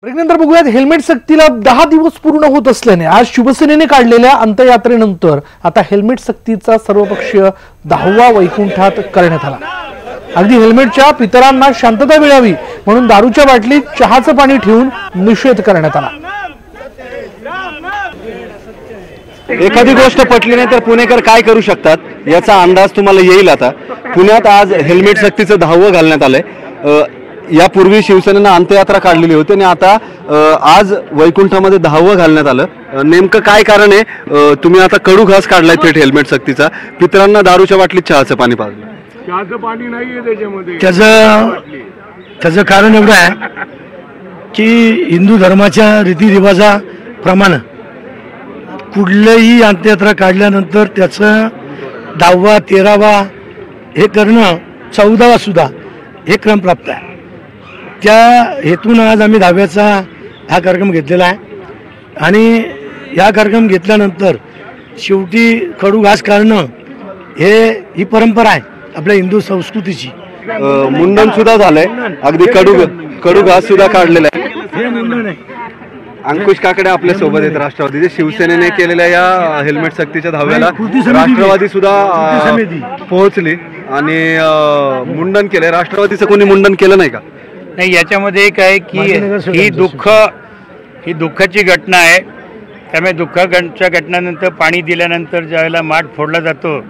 ब्रेकनंतर बघूयात हेल्मेट सक्तीला 10 दिवस पूर्ण होत असल्याने आज शिवसेनेने काढलेल्या अंत्ययात्रेनंतर आता हेल्मेट सक्तीचा सर्वपक्षीय 10वा वैकुंठात करण्यात आला। अगदी हेल्मेटच्या पितरांना शांतता मिळावी म्हणून दारूच्या बाटलीत चहाचं पाणी ठेवून निषेध करण्यात आला। एखादी गोष्ट पटली नाही तर पुणेकर काय करू शकतात याचा अंदाज तुम्हाला येईल। आता पुण्यात आज हेल्मेट सक्तीचं 10वं घालण्यात आलंय। यापूर्वी शिवसेनेनं अंत्ययात्रा काढलेली होती आणि आता आज वैकुंठामध्ये 10वं घालण्यात आलं। नेमकं काय कारण आहे? तुम्ही आता कडू घास काढलाय थेट हेल्मेट सक्तीचा, पितरांना दारूच्या बाटलीत चहाचं पाणी पाजलं। चहाचं पाणी नाहीये त्याच्यामध्ये। त्याचं कारण एवढं आहे की हिंदू धर्माच्या रीतिरिवाजाप्रमाणे कुठलीही अंत्ययात्रा काढल्यानंतर त्याचं 10वा 13वा हे करणं 14वा सुद्धा हे क्रम प्राप्त आहे। त्या हेतून आज आम्ही 10व्याचा हा कार्यक्रम घेतलेला आहे आणि या कार्यक्रम घेतल्यानंतर शेवटी कडू घास काढणं ही परंपरा आहे आपल्या हिंदू संस्कृतीची। मुंडन सुद्धा झालंय, अगदी कडू घास सुद्धा काढलेला आहे। हे मुंडन आहे। अंकुश काकडे आपल्या सोबत आहेत राष्ट्रवादीचे। शिवसेनेने केलेल्या या हेल्मेट सक्तीच्या 10व्याला राष्ट्रवादी सुद्धा पोहोचली आणि मुंडन केलंय। राष्ट्रवादीचं कोणी मुंडन केलं नाही का? नाही, याच्यामध्ये एक आहे की ही दुःखाची घटना आहे। त्यामुळे दुःखाच्या घटनेनंतर पाणी दिल्यानंतर ज्यावेळेला माठ फोडला जातो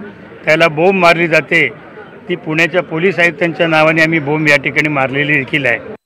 त्याला बोंब मारली जाते। ती पुण्याच्या पोलीस आयुक्तांच्या नावाने आम्ही बोंब या ठिकाणी मारलेली देखील आहे।